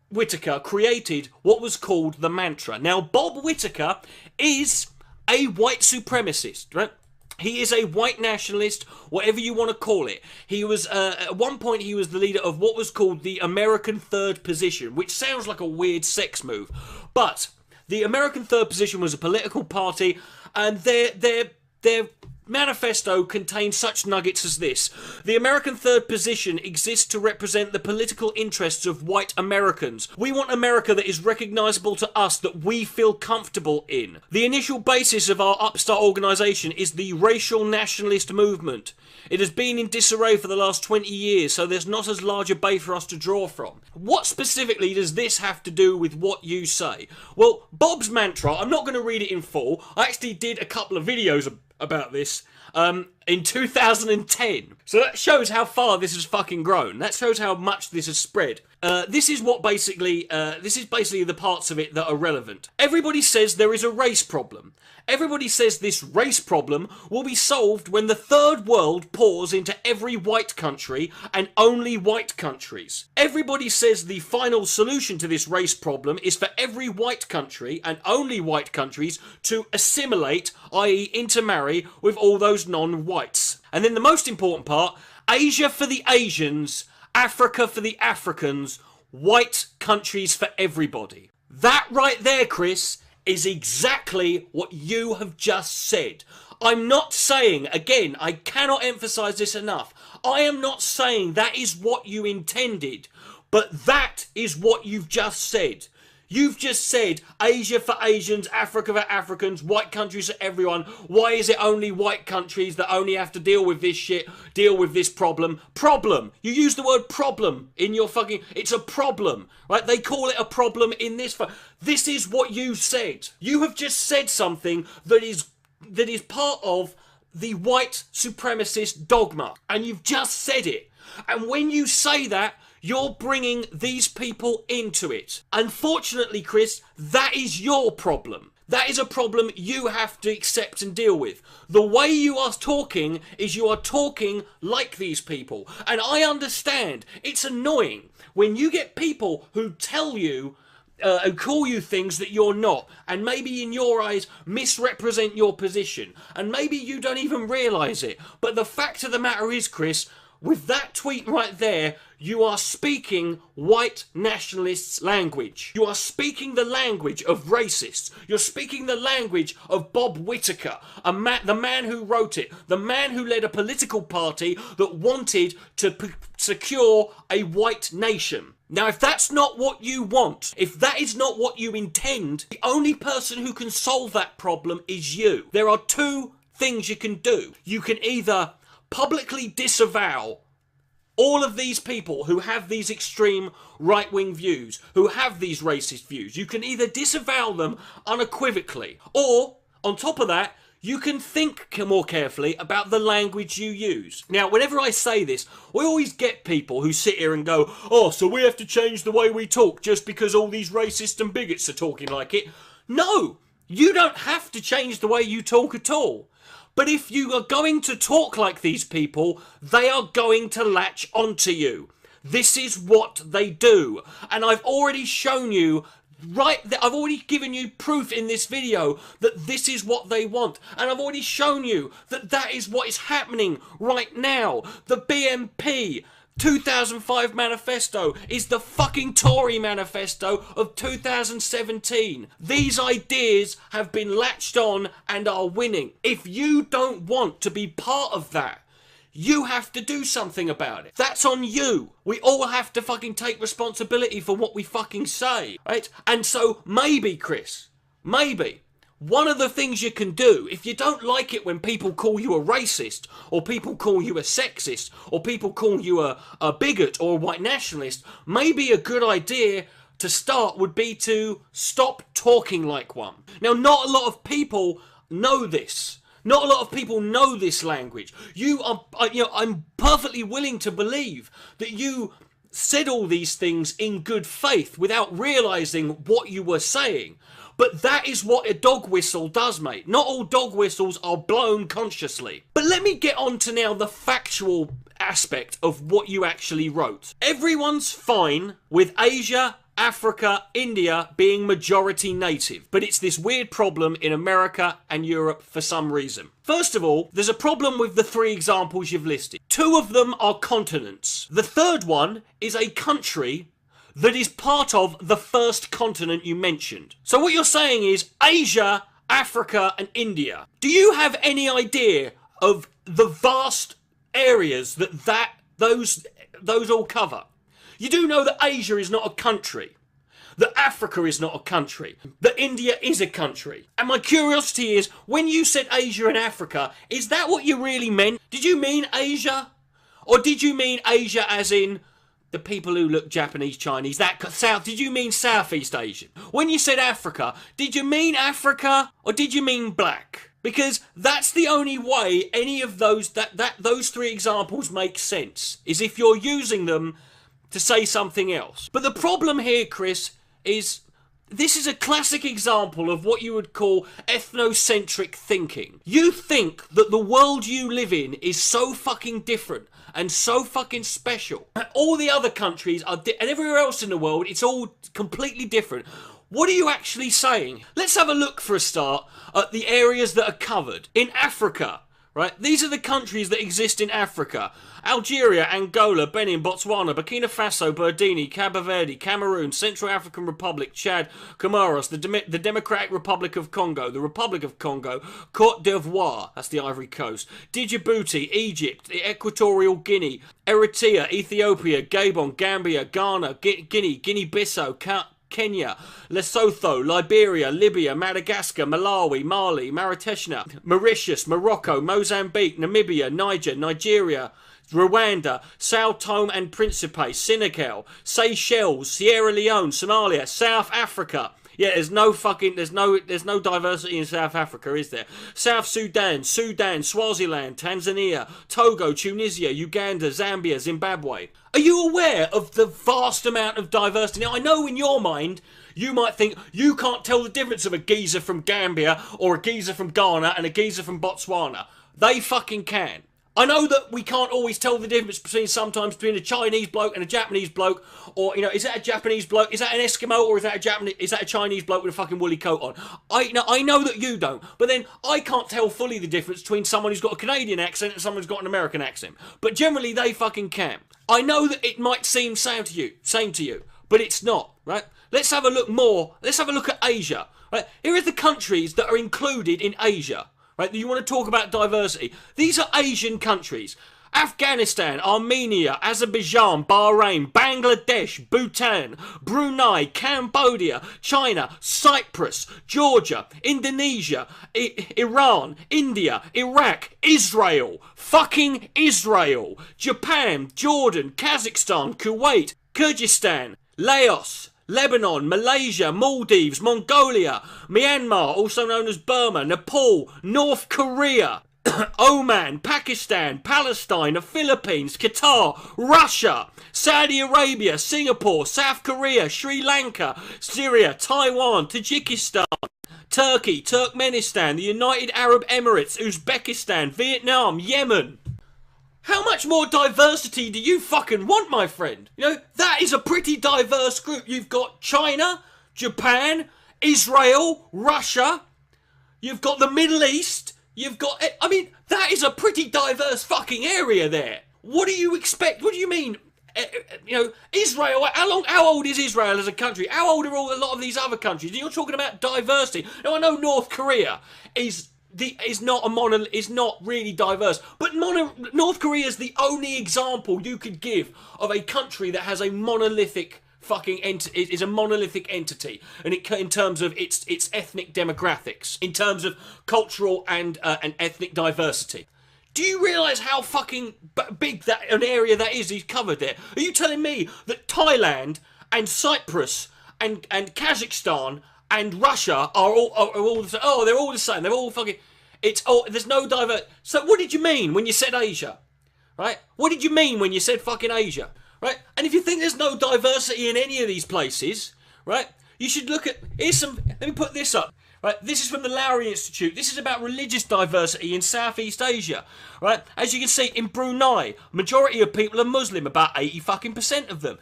Whittaker created what was called the mantra. Now, Bob Whittaker is a white supremacist, right? He is a white nationalist, whatever you want to call it. He was, at one point, he was the leader of what was called the American Third Position, which sounds like a weird sex move. But the American Third Position was a political party, and their manifesto contains such nuggets as this. The American Third Position exists to represent the political interests of white Americans. We want America that is recognisable to us, that we feel comfortable in. The initial basis of our upstart organisation is the racial nationalist movement. It has been in disarray for the last 20 years, so there's not as large a base for us to draw from. What specifically does this have to do with what you say? Well, Bob's mantra, I'm not going to read it in full. I actually did a couple of videos about this in 2010. So that shows how far this has fucking grown. That shows how much this has spread. This is basically the parts of it that are relevant. Everybody says there is a race problem. Everybody says this race problem will be solved when the third world pours into every white country and only white countries. Everybody says the final solution to this race problem is for every white country and only white countries to assimilate, i.e. intermarry with all those non-whites. And then the most important part, Asia for the Asians, Africa for the Africans, white countries for everybody. That right there, Chris, is exactly what you have just said. I'm not saying, again, I cannot emphasise this enough, I am not saying that is what you intended, but that is what you've just said. You've just said Asia for Asians, Africa for Africans, white countries for everyone. Why is it only white countries that only have to deal with this shit, deal with this problem? Problem. You use the word problem in your fucking... It's a problem, right? They call it a problem in this... This is what you said. You have just said something that is part of the white supremacist dogma. And you've just said it. And when you say that, you're bringing these people into it. Unfortunately, Chris, that is your problem. That is a problem you have to accept and deal with. The way you are talking is you are talking like these people. And I understand. It's annoying when you get people who tell you, who call you things that you're not, and maybe in your eyes misrepresent your position. And maybe you don't even realise it. But the fact of the matter is, Chris, with that tweet right there, you are speaking white nationalists' language. You are speaking the language of racists. You're speaking the language of Bob Whittaker, the man who wrote it, the man who led a political party that wanted to secure a white nation. Now, if that's not what you want, if that is not what you intend, the only person who can solve that problem is you. There are two things you can do. You can either publicly disavow all of these people who have these extreme right-wing views, who have these racist views. You can either disavow them unequivocally, or, on top of that, you can think more carefully about the language you use. Now, whenever I say this, we always get people who sit here and go, oh, so we have to change the way we talk just because all these racists and bigots are talking like it. No, you don't have to change the way you talk at all. But if you are going to talk like these people, they are going to latch onto you. This is what they do. And I've already shown you right, I've already given you proof in this video that this is what they want. And I've already shown you that that is what is happening right now. The BNP 2005 manifesto is the fucking Tory manifesto of 2017. These ideas have been latched on and are winning. If you don't want to be part of that, you have to do something about it. That's on you. We all have to fucking take responsibility for what we fucking say, right? And so maybe, Chris, maybe one of the things you can do, if you don't like it when people call you a racist, or people call you a sexist, or people call you a bigot or a white nationalist, maybe a good idea to start would be to stop talking like one. Now, not a lot of people know this. Not a lot of people know this language. I'm perfectly willing to believe that you said all these things in good faith without realising what you were saying. But that is what a dog whistle does, mate. Not all dog whistles are blown consciously. But let me get on to now the factual aspect of what you actually wrote. Everyone's fine with Asia, Africa, India being majority native, but it's this weird problem in America and Europe for some reason. First of all, there's a problem with the 3 examples you've listed. 2 of them are continents. The third one is a country that is part of the first continent you mentioned. So what you're saying is Asia, Africa and India. Do you have any idea of the vast areas that those all cover? You do know that Asia is not a country, that Africa is not a country, that India is a country. And my curiosity is, when you said Asia and Africa, is that what you really meant? Did you mean Asia? Or did you mean Asia as in the people who look Japanese, Chinese, that south? Did you mean Southeast Asian? When you said Africa, did you mean Africa or did you mean black? Because that's the only way any of those, those 3 examples make sense, is if you're using them to say something else. But the problem here, Chris, is this is a classic example of what you would call ethnocentric thinking. You think that the world you live in is so fucking different and so fucking special. All the other countries are, and everywhere else in the world, it's all completely different. What are you actually saying? Let's have a look for a start at the areas that are covered. In Africa, right? These are the countries that exist in Africa. Algeria, Angola, Benin, Botswana, Burkina Faso, Burdini, Cabo Verde, Cameroon, Central African Republic, Chad, Comoros, the Democratic Republic of Congo, the Republic of Congo, Côte d'Ivoire, that's the Ivory Coast, Djibouti, Egypt, the Equatorial Guinea, Eritrea, Ethiopia, Gabon, Gambia, Ghana, Guinea-Bissau, Kenya, Lesotho, Liberia, Libya, Madagascar, Malawi, Mali, Mauritania, Mauritius, Morocco, Mozambique, Namibia, Niger, Nigeria, Rwanda, Sao Tome and Principe, Senegal, Seychelles, Sierra Leone, Somalia, South Africa. Yeah, there's no diversity in South Africa, is there? South Sudan, Swaziland, Tanzania, Togo, Tunisia, Uganda, Zambia, Zimbabwe. Are you aware of the vast amount of diversity? Now, I know in your mind, you might think you can't tell the difference of a geezer from Gambia or a geezer from Ghana and a geezer from Botswana. They fucking can. I know that we can't always tell the difference between a Chinese bloke and a Japanese bloke, or, you know, is that a Japanese bloke, is that an Eskimo, or is that a Chinese bloke with a fucking woolly coat on? I know that you don't, but then I can't tell fully the difference between someone who's got a Canadian accent and someone who's got an American accent. But generally they fucking can. I know that it might seem same to you, but it's not, right? Let's have a look more. Let's have a look at Asia, right? Here are the countries that are included in Asia. Right, you want to talk about diversity. These are Asian countries. Afghanistan, Armenia, Azerbaijan, Bahrain, Bangladesh, Bhutan, Brunei, Cambodia, China, Cyprus, Georgia, Indonesia, Iran, India, Iraq, Israel, fucking Israel, Japan, Jordan, Kazakhstan, Kuwait, Kyrgyzstan, Laos, Lebanon, Malaysia, Maldives, Mongolia, Myanmar, also known as Burma, Nepal, North Korea, Oman, Pakistan, Palestine, the Philippines, Qatar, Russia, Saudi Arabia, Singapore, South Korea, Sri Lanka, Syria, Taiwan, Tajikistan, Turkey, Turkmenistan, the United Arab Emirates, Uzbekistan, Vietnam, Yemen. How much more diversity do you fucking want, my friend? You know, that is a pretty diverse group. You've got China, Japan, Israel, Russia. You've got the Middle East. You've got... I mean, that is a pretty diverse fucking area there. What do you expect? What do you mean? You know, Israel, how old is Israel as a country? How old are a lot of these other countries? You're talking about diversity. Now, I know North Korea is not really diverse, but North Korea is the only example you could give of a country that has a monolithic is a monolithic entity, and in terms of its ethnic demographics, in terms of cultural and ethnic diversity. Do you realise how fucking big an area that is he's covered there? Are you telling me that Thailand and Cyprus and Kazakhstan and Russia are all the same? Oh, they're all the same. They're all fucking... there's no So what did you mean when you said Asia? Right? What did you mean when you said fucking Asia? Right? And if you think there's no diversity in any of these places, right, you should look at... Let me put this up. Right, this is from the Lowry Institute. This is about religious diversity in Southeast Asia. Right, as you can see, in Brunei, majority of people are Muslim, about 80% of them.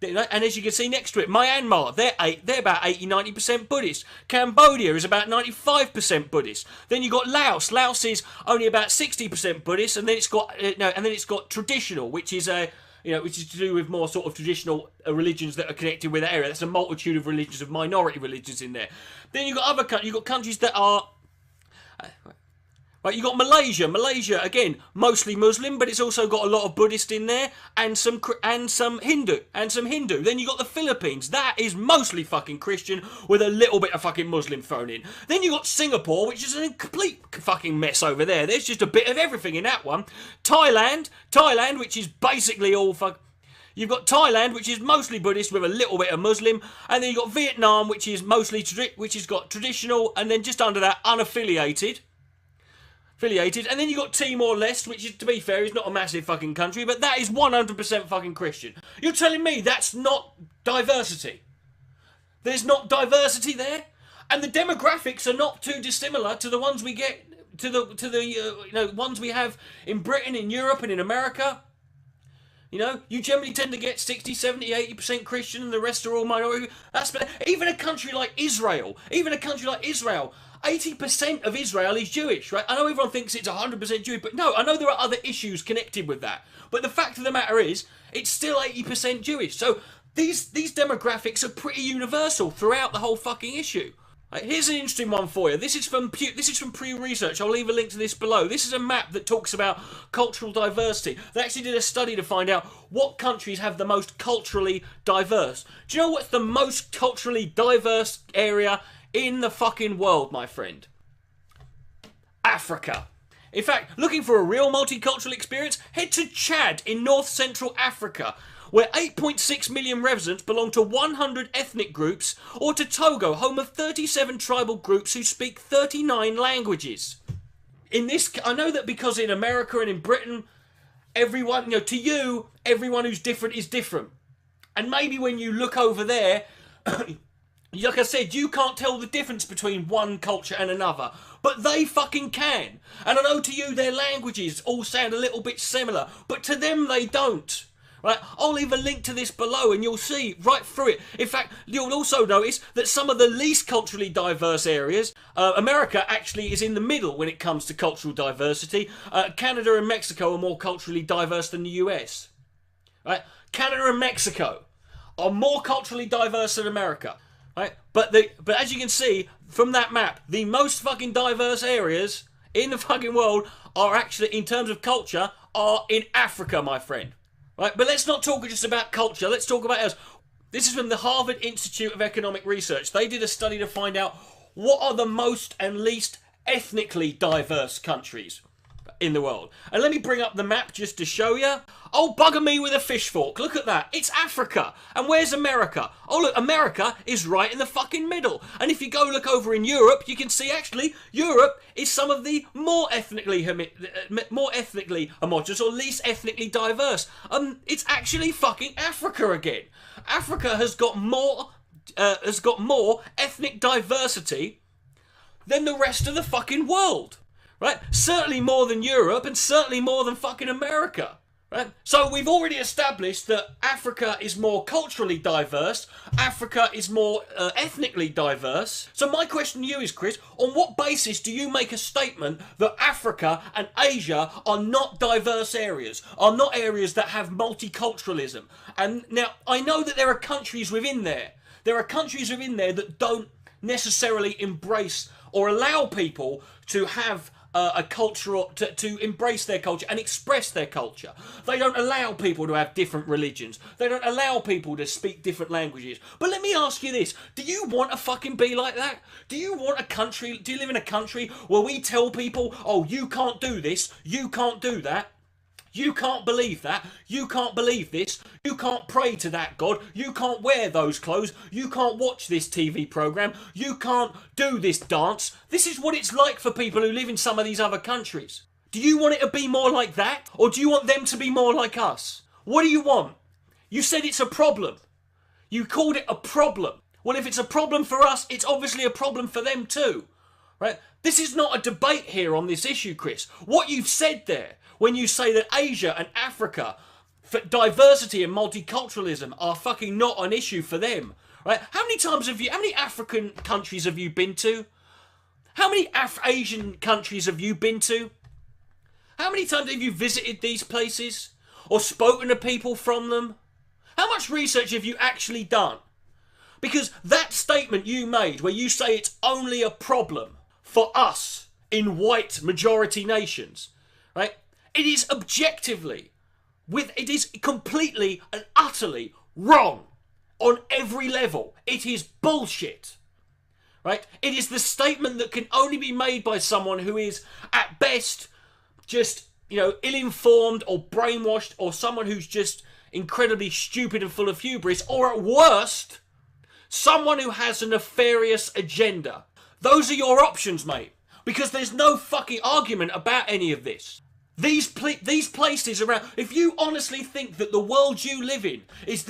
And as you can see next to it, Myanmar, they're about 80-90% Buddhist. Cambodia is about 95% Buddhist. Then you got Laos. Laos is only about 60% Buddhist, and then it's got traditional, which is which is to do with more sort of traditional religions that are connected with that area. There's a multitude of religions, of minority religions in there. Then you've got other countries. You've got countries that are... Right, you've got Malaysia. Malaysia, again, mostly Muslim, but it's also got a lot of Buddhist in there, and some Hindu. Then you've got the Philippines. That is mostly fucking Christian, with a little bit of fucking Muslim thrown in. Then you've got Singapore, which is a complete fucking mess over there. There's just a bit of everything in that one. Thailand, which is basically all You've got Thailand, which is mostly Buddhist with a little bit of Muslim, and then you've got Vietnam, which is mostly which has got traditional, and then just under that, unaffiliated. And then you got Timor-Leste, which is, to be fair, is not a massive fucking country, but that is 100% fucking Christian. You're telling me that's not diversity? There's not diversity there, and the demographics are not too dissimilar to the ones we get to the ones we have in Britain, in Europe, and in America. You know, you generally tend to get 60, 70, 80% Christian, and the rest are all minority. Even a country like Israel. 80% of Israel is Jewish, right? I know everyone thinks it's 100% Jewish, but no, I know there are other issues connected with that. But the fact of the matter is, it's still 80% Jewish. So these demographics are pretty universal throughout the whole fucking issue. Right, here's an interesting one for you. This is from Pew Research. I'll leave a link to this below. This is a map that talks about cultural diversity. They actually did a study to find out what countries have the most culturally diverse. Do you know what's the most culturally diverse area in the fucking world, my friend? Africa. In fact, looking for a real multicultural experience? Head to Chad in North Central Africa, where 8.6 million residents belong to 100 ethnic groups, or to Togo, home of 37 tribal groups who speak 39 languages. I know that because in America and in Britain, everyone, to you, everyone who's different is different. And maybe when you look over there, like I said, you can't tell the difference between one culture and another, but they fucking can. And I know to you their languages all sound a little bit similar, but to them they don't. Right? I'll leave a link to this below and you'll see right through it. In fact, you'll also notice that some of the least culturally diverse areas, America actually is in the middle when it comes to cultural diversity. Canada and Mexico are more culturally diverse than the US. Right? Canada and Mexico are more culturally diverse than America. Right? But as you can see from that map, the most fucking diverse areas in the fucking world are actually, in terms of culture, are in Africa, my friend. Right? But let's not talk just about culture, let's talk about else. This is from the Harvard Institute of Economic Research. They did a study to find out what are the most and least ethnically diverse countries in the world. And let me bring up the map just to show you. Oh, bugger me with a fish fork. Look at that. It's Africa. And where's America? Oh, look, America is right in the fucking middle. And if you go look over in Europe, you can see actually Europe is some of the more ethnically homogenous or least ethnically diverse. It's actually fucking Africa again. Africa has got more ethnic diversity than the rest of the fucking world. Right? Certainly more than Europe and certainly more than fucking America. Right? So we've already established that Africa is more culturally diverse, Africa is more ethnically diverse. So my question to you is, Chris, on what basis do you make a statement that Africa and Asia are not diverse areas, are not areas that have multiculturalism? And now, I know that there are countries within there. There are countries within there that don't necessarily embrace or allow people to have a culture, to embrace their culture and express their culture. They don't allow people to have different religions. They don't allow people to speak different languages. But let me ask you this. Do you want to fucking be like that? Do you want a country, do you live in a country where we tell people, oh, you can't do this, you can't do that, you can't believe that, you can't believe this, you can't pray to that God, you can't wear those clothes, you can't watch this TV programme, you can't do this dance? This is what it's like for people who live in some of these other countries. Do you want it to be more like that? Or do you want them to be more like us? What do you want? You said it's a problem. You called it a problem. Well, if it's a problem for us, it's obviously a problem for them too. Right? This is not a debate here on this issue, Chris. What you've said there, when you say that Asia and Africa, for diversity and multiculturalism are fucking not an issue for them, right? How many African countries have you been to? How many Asian countries have you been to? How many times have you visited these places? Or spoken to people from them? How much research have you actually done? Because that statement you made, where you say it's only a problem for us in white majority nations, right? It is objectively, it is completely and utterly wrong on every level. It is bullshit, right? It is the statement that can only be made by someone who is, at best, just, ill-informed or brainwashed, or someone who's just incredibly stupid and full of hubris, or at worst, someone who has a nefarious agenda. Those are your options, mate, because there's no fucking argument about any of this. These places around, if you honestly think that the world you live in is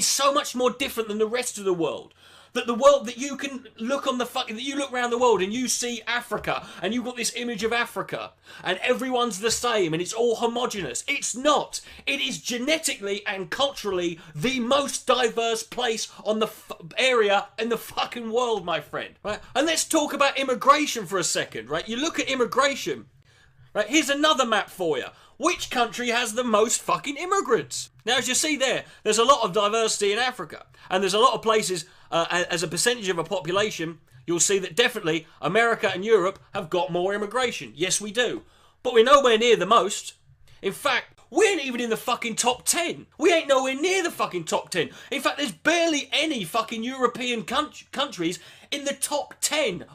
so much more different than the rest of the world, that you can look on that you look around the world and you see Africa and you've got this image of Africa and everyone's the same and it's all homogenous. It's not. It is genetically and culturally the most diverse place on the area in the fucking world, my friend. Right? And let's talk about immigration for a second, right? You look at immigration. Right, here's another map for you. Which country has the most fucking immigrants? Now, as you see there's a lot of diversity in Africa. And there's a lot of places, as a percentage of a population, you'll see that definitely America and Europe have got more immigration. Yes, we do. But we're nowhere near the most. In fact, we ain't even in the fucking top 10. We ain't nowhere near the fucking top 10. In fact, there's barely any fucking European countries in the top 10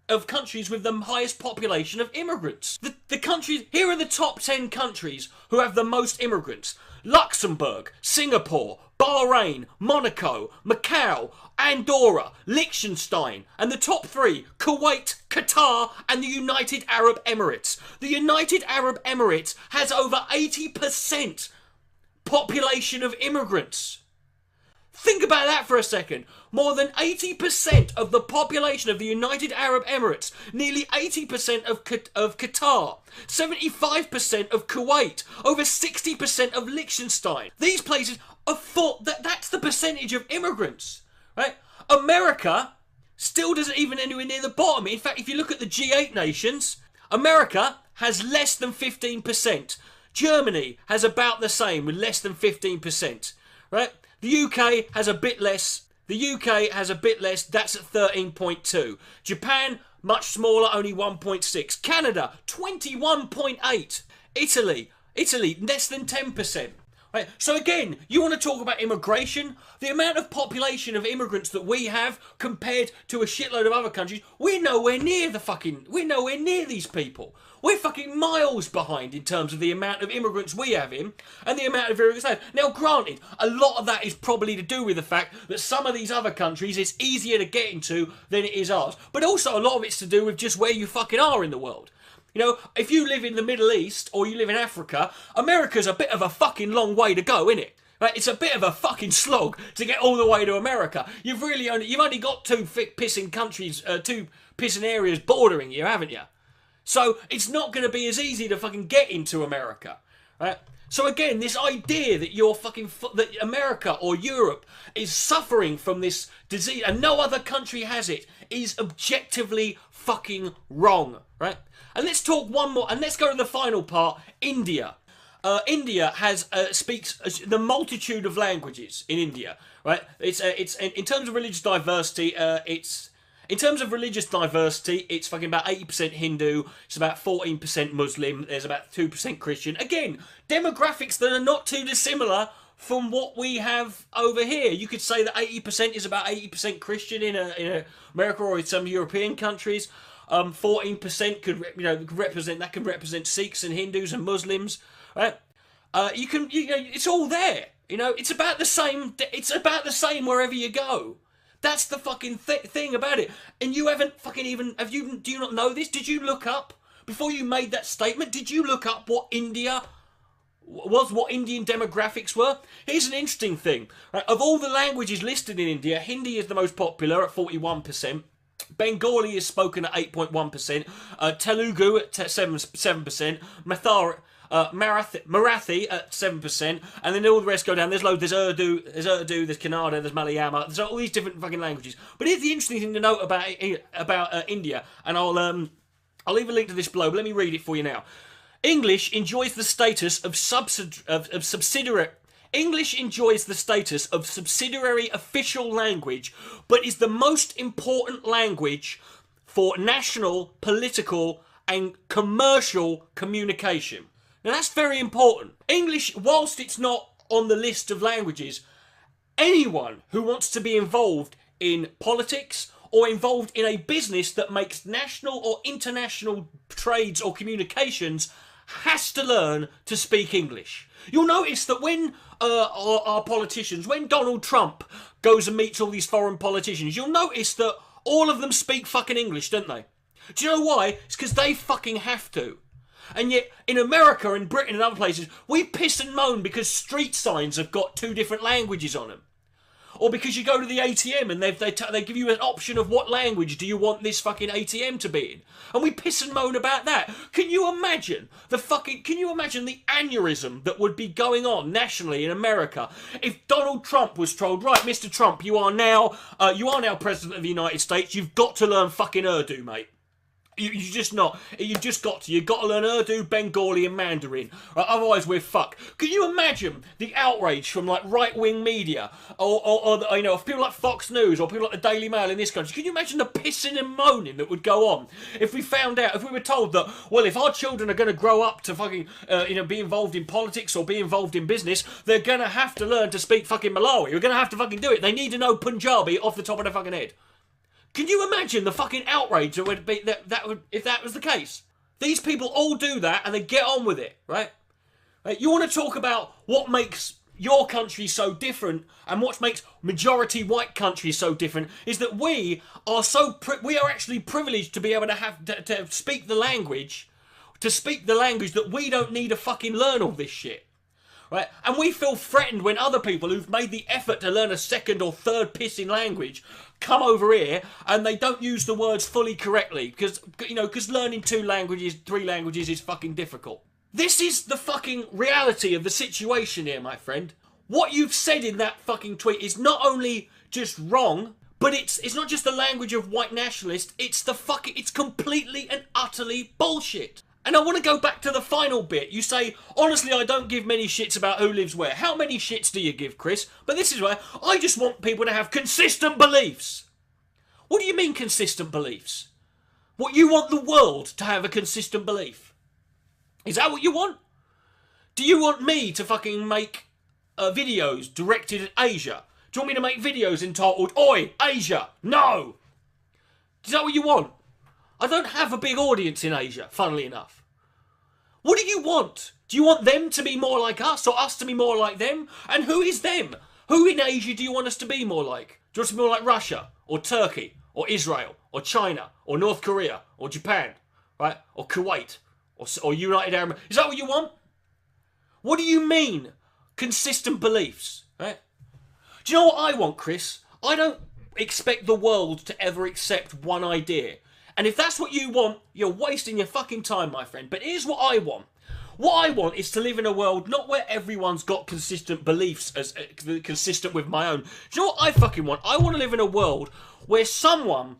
of countries with the highest population of immigrants. The countries, here are the top 10 countries who have the most immigrants. Luxembourg, Singapore, Bahrain, Monaco, Macau, Andorra, Liechtenstein, and the top 3, Kuwait, Qatar, and the United Arab Emirates. The United Arab Emirates has over 80% population of immigrants. Think about that for a second. More than 80% of the population of the United Arab Emirates, nearly 80% of Qatar, 75% of Kuwait, over 60% of Liechtenstein. These places are that's the percentage of immigrants, right? America still doesn't even anywhere near the bottom. In fact, if you look at the G8 nations, America has less than 15%. Germany has about the same with less than 15%, right? The UK has a bit less. That's at 13.2. Japan, much smaller, only 1.6. Canada, 21.8. Italy, less than 10%. Right? So again, you want to talk about immigration? The amount of population of immigrants that we have compared to a shitload of other countries, we're nowhere near these people. We're fucking miles behind in terms of the amount of immigrants we have in and the amount of immigrants they have. Now, granted, a lot of that is probably to do with the fact that some of these other countries it's easier to get into than it is ours. But also a lot of it's to do with just where you fucking are in the world. If you live in the Middle East or you live in Africa, America's a bit of a fucking long way to go, innit? Right? It's a bit of a fucking slog to get all the way to America. You've only got two pissing countries, two pissing areas bordering you, haven't you? So it's not going to be as easy to fucking get into America, right? So again, this idea that you're that America or Europe is suffering from this disease and no other country has it is objectively fucking wrong, right? And let's talk one more, and let's go to the final part. India. India has speaks the multitude of languages in India, right? It's in terms of religious diversity, it's fucking about 80% Hindu, it's about 14% Muslim, there's about 2% Christian. Again, demographics that are not too dissimilar from what we have over here. You could say that 80% is about 80% Christian in America or in some European countries. 14% could represent Sikhs and Hindus and Muslims, right? It's all there. It's about the same. It's about the same wherever you go. That's the fucking thing about it. And you haven't fucking even do you not know this? Did you look up before you made that statement? Did you look up what India was, what Indian demographics were? Here's an interesting thing. Right? Of all the languages listed in India, Hindi is the most popular at 41%. Bengali is spoken at 8.1%. Telugu at 7%. Marathi at 7%, and then all the rest go down. There's Urdu, there's Kannada, there's Malayalam, there's all these different fucking languages. But here's the interesting thing to note about India, and I'll leave a link to this below, but let me read it for you now. English enjoys the status of subsidiary. English enjoys the status of subsidiary official language, but is the most important language for national, political, and commercial communication. Now that's very important. English, whilst it's not on the list of languages, anyone who wants to be involved in politics or involved in a business that makes national or international trades or communications has to learn to speak English. You'll notice that when our politicians, when Donald Trump goes and meets all these foreign politicians, you'll notice that all of them speak fucking English, don't they? Do you know why? It's because they fucking have to. And yet, in America and Britain and other places, we piss and moan because street signs have got 2 different languages on them. Or because you go to the ATM and they give you an option of what language do you want this fucking ATM to be in. And we piss and moan about that. Can you imagine the aneurysm that would be going on nationally in America if Donald Trump was told, right, Mr. Trump, you are now President of the United States, you've got to learn fucking Urdu, mate. You've got to learn Urdu, Bengali and Mandarin, right? Otherwise we're fucked. Can you imagine the outrage from like right-wing media or people like Fox News or people like the Daily Mail in this country? Can you imagine the pissing and moaning that would go on if we were told that, well, if our children are going to grow up to fucking be involved in politics or be involved in business, they're going to have to learn to speak fucking Malawi. We're going to have to fucking do it. They need to know Punjabi off the top of their fucking head. Can you imagine the fucking outrage that would be if that was the case? These people all do that and they get on with it, right? You want to talk about what makes your country so different and what makes majority white countries so different is that we are actually privileged to be able to have to speak the language, that we don't need to fucking learn all this shit. Right? And we feel threatened when other people who've made the effort to learn a second or third pissing language come over here and they don't use the words fully correctly because learning 3 languages is fucking difficult. This is the fucking reality of the situation here, my friend. What you've said in that fucking tweet is not only just wrong, but it's not just the language of white nationalists, it's completely and utterly bullshit. And I want to go back to the final bit. You say, honestly, I don't give many shits about who lives where. How many shits do you give, Chris? But this is where I just want people to have consistent beliefs. What do you mean consistent beliefs? What, you want the world to have a consistent belief? Is that what you want? Do you want me to fucking make videos directed at Asia? Do you want me to make videos entitled, Oi, Asia? No! Is that what you want? I don't have a big audience in Asia, funnily enough. What do you want? Do you want them to be more like us or us to be more like them? And who is them? Who in Asia do you want us to be more like? Do you want us to be more like Russia or Turkey or Israel or China or North Korea or Japan, right? Or Kuwait or United Arab Emirates? Is that what you want? What do you mean? Consistent beliefs, right? Do you know what I want, Chris? I don't expect the world to ever accept one idea. And if that's what you want, you're wasting your fucking time, my friend. But here's what I want. What I want is to live in a world not where everyone's got consistent beliefs as consistent with my own. Do you know what I fucking want? I want to live in a world where someone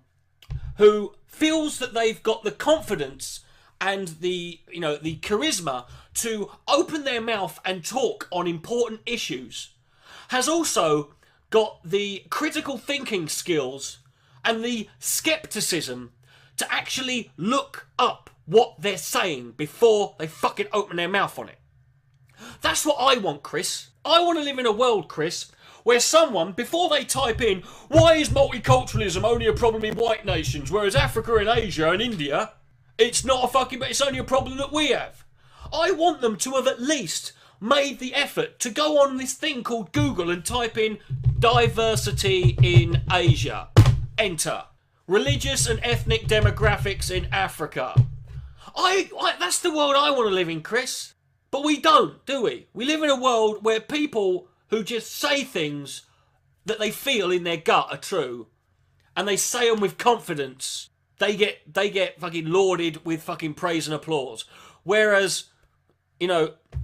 who feels that they've got the confidence and the charisma to open their mouth and talk on important issues has also got the critical thinking skills and the skepticism to actually look up what they're saying before they fucking open their mouth on it. That's what I want, Chris. I want to live in a world, Chris, where someone, before they type in, why is multiculturalism only a problem in white nations, whereas Africa and Asia and India, it's not a fucking, but it's only a problem that we have. I want them to have at least made the effort to go on this thing called Google and type in diversity in Asia. Enter. Religious and ethnic demographics in Africa. That's the world I want to live in, Chris. But we don't, do we? We live in a world where people who just say things that they feel in their gut are true, and they say them with confidence, they get fucking lauded with fucking praise and applause. Whereas,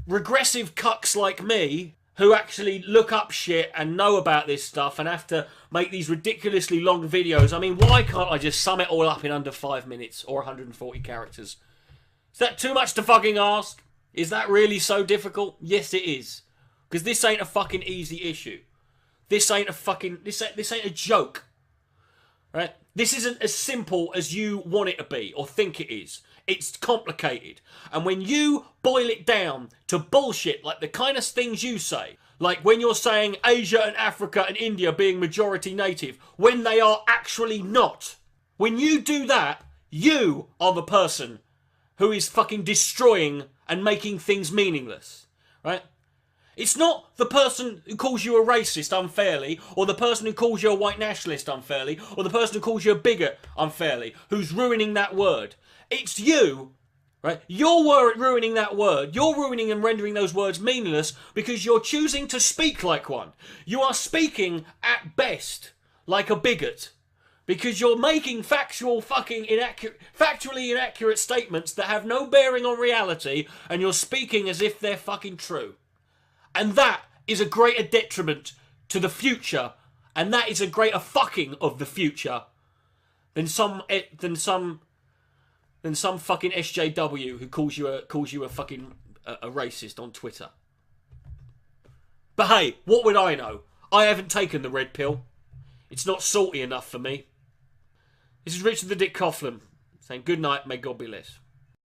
regressive cucks like me, who actually look up shit and know about this stuff and have to make these ridiculously long videos. I mean, why can't I just sum it all up in under 5 minutes or 140 characters? Is that too much to fucking ask? Is that really so difficult? Yes, it is. Because this ain't a fucking easy issue. This ain't a joke. Right? This isn't as simple as you want it to be or think it is. It's complicated. And when you boil it down to bullshit, like the kind of things you say, like when you're saying Asia and Africa and India being majority native, when they are actually not. When you do that, you are the person who is fucking destroying and making things meaningless. Right? It's not the person who calls you a racist unfairly, or the person who calls you a white nationalist unfairly, or the person who calls you a bigot unfairly, who's ruining that word. It's you, right? You're ruining that word. You're ruining and rendering those words meaningless because you're choosing to speak like one. You are speaking, at best, like a bigot. Because you're making factually inaccurate statements that have no bearing on reality, and you're speaking as if they're fucking true. And that is a greater detriment to the future, and that is a greater fucking of the future than some fucking SJW who calls you a fucking a racist on Twitter. But hey, what would I know? I haven't taken the red pill. It's not salty enough for me. This is Richard the Dick Coughlin saying good night, may God be less.